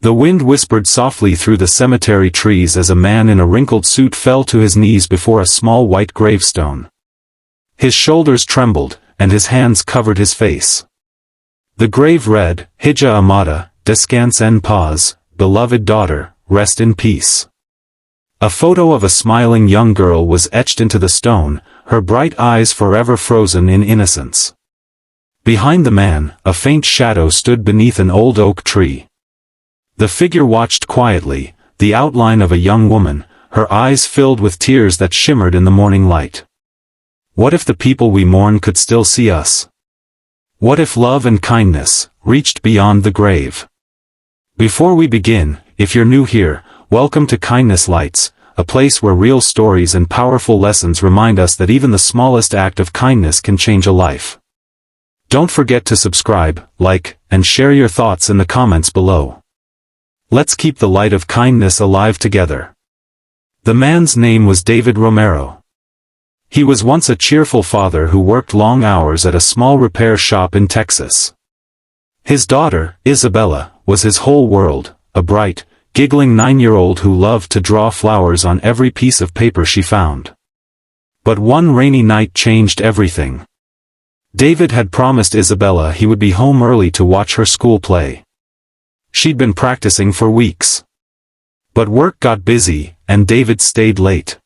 The wind whispered softly through the cemetery trees as a man in a wrinkled suit fell to his knees before a small white gravestone. His shoulders trembled, and his hands covered his face. The grave read, Hija Amada, Descanse en paz, beloved daughter, rest in peace. A photo of a smiling young girl was etched into the stone, her bright eyes forever frozen in innocence. Behind the man, a faint shadow stood beneath an old oak tree. The figure watched quietly, the outline of a young woman, her eyes filled with tears that shimmered in the morning light. What if the people we mourn could still see us? What if love and kindness reached beyond the grave? Before we begin, if you're new here, welcome to Kindness Lights, a place where real stories and powerful lessons remind us that even the smallest act of kindness can change a life. Don't forget to subscribe, like, and share your thoughts in the comments below. Let's keep the light of kindness alive together. The man's name was David Romero. He was once a cheerful father who worked long hours at a small repair shop in Texas. His daughter, Isabella, was his whole world, a bright, giggling 9-year-old who loved to draw flowers on every piece of paper she found. But one rainy night changed everything. David had promised Isabella he would be home early to watch her school play. She'd been practicing for weeks. But work got busy, and David stayed late.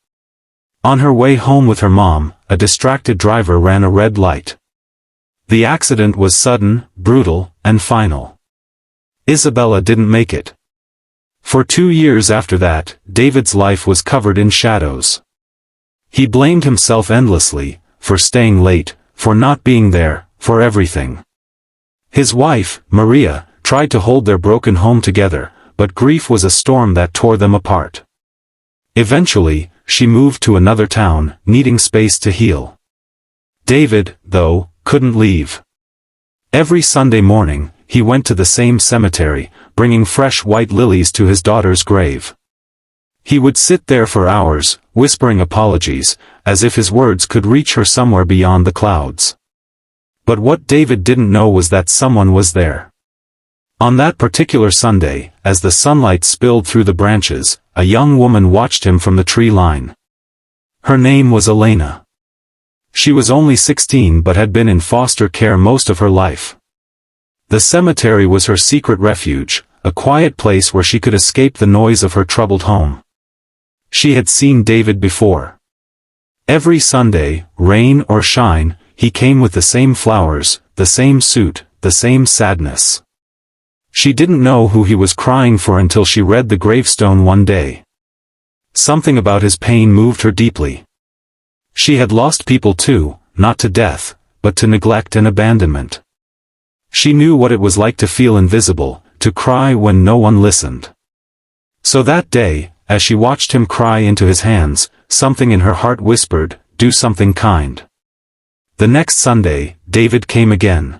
On her way home with her mom, a distracted driver ran a red light. The accident was sudden, brutal, and final. Isabella didn't make it. For 2 years after that, David's life was covered in shadows. He blamed himself endlessly, for staying late, for not being there, for everything. His wife, Maria, tried to hold their broken home together, but grief was a storm that tore them apart. Eventually, she moved to another town, needing space to heal. David, though, couldn't leave. Every Sunday morning, he went to the same cemetery, bringing fresh white lilies to his daughter's grave. He would sit there for hours, whispering apologies, as if his words could reach her somewhere beyond the clouds. But what David didn't know was that someone was there. On that particular Sunday, as the sunlight spilled through the branches, a young woman watched him from the tree line. Her name was Elena. She was only 16 but had been in foster care most of her life. The cemetery was her secret refuge, a quiet place where she could escape the noise of her troubled home. She had seen David before. Every Sunday, rain or shine, he came with the same flowers, the same suit, the same sadness. She didn't know who he was crying for until she read the gravestone one day. Something about his pain moved her deeply. She had lost people too, not to death, but to neglect and abandonment. She knew what it was like to feel invisible, to cry when no one listened. So that day, as she watched him cry into his hands, something in her heart whispered, "Do something kind." The next Sunday, David came again.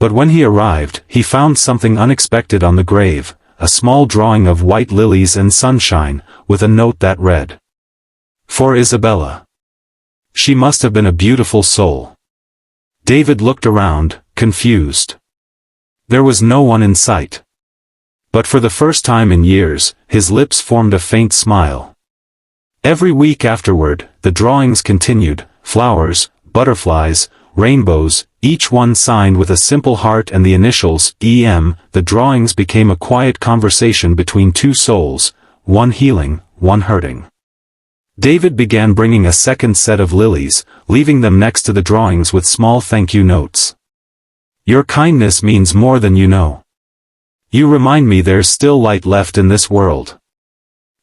But when he arrived, he found something unexpected on the grave, a small drawing of white lilies and sunshine, with a note that read, "For Isabella." She must have been a beautiful soul. David looked around, confused. There was no one in sight. But for the first time in years, his lips formed a faint smile. Every week afterward, the drawings continued, flowers, butterflies, rainbows, each one signed with a simple heart and the initials, EM. The drawings became a quiet conversation between two souls, one healing, one hurting. David began bringing a second set of lilies, leaving them next to the drawings with small thank you notes. "Your kindness means more than you know. You remind me there's still light left in this world."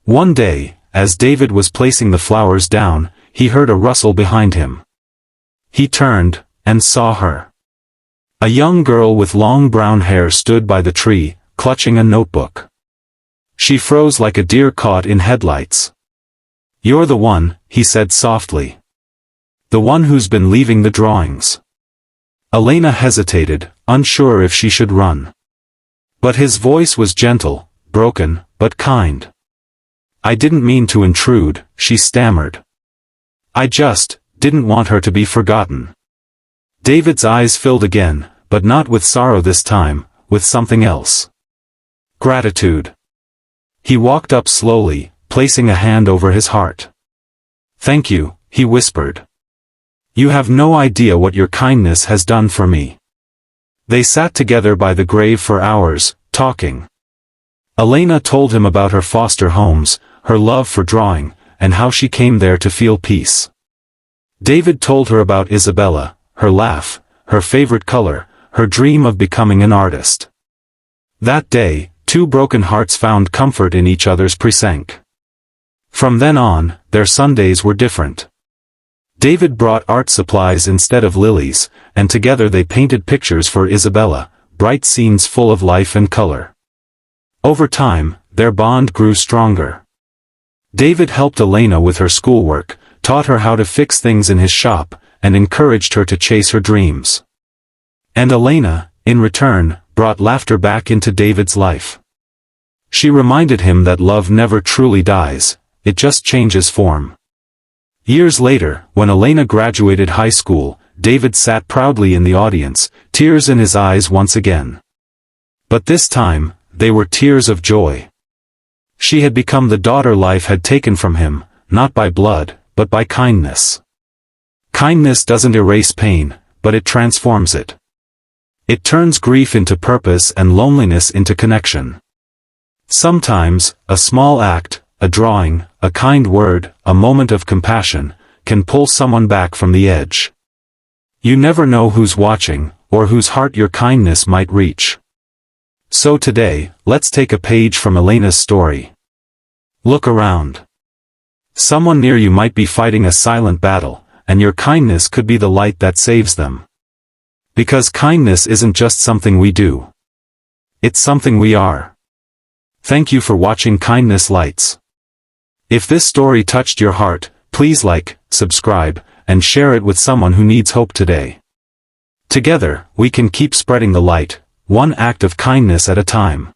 One day, as David was placing the flowers down, he heard a rustle behind him. He turned, and saw her. A young girl with long brown hair stood by the tree, clutching a notebook. She froze like a deer caught in headlights. "You're the one," he said softly. "The one who's been leaving the drawings." Elena hesitated, unsure if she should run. But his voice was gentle, broken, but kind. "I didn't mean to intrude," she stammered. "I just didn't want her to be forgotten." David's eyes filled again, but not with sorrow this time, with something else. Gratitude. He walked up slowly, placing a hand over his heart. Thank you, he whispered. You have no idea what your kindness has done for me. They sat together by the grave for hours, talking. Elena told him about her foster homes, her love for drawing, and how she came there to feel peace. David told her about Isabella, her laugh, her favorite color, her dream of becoming an artist. That day, two broken hearts found comfort in each other's precinct. From then on, their Sundays were different. David brought art supplies instead of lilies, and together they painted pictures for Isabella, bright scenes full of life and color. Over time, their bond grew stronger. David helped Elena with her schoolwork, taught her how to fix things in his shop, and encouraged her to chase her dreams. And Elena, in return, brought laughter back into David's life. She reminded him that love never truly dies, it just changes form. Years later, when Elena graduated high school, David sat proudly in the audience, tears in his eyes once again. But this time, they were tears of joy. She had become the daughter life had taken from him, not by blood, but by kindness. Kindness doesn't erase pain, but it transforms it. It turns grief into purpose and loneliness into connection. Sometimes, a small act, a drawing, a kind word, a moment of compassion, can pull someone back from the edge. You never know who's watching, or whose heart your kindness might reach. So today, let's take a page from Elena's story. Look around. Someone near you might be fighting a silent battle, and your kindness could be the light that saves them. Because kindness isn't just something we do. It's something we are. Thank you for watching Kindness Lights. If this story touched your heart, please like, subscribe, and share it with someone who needs hope today. Together, we can keep spreading the light, one act of kindness at a time.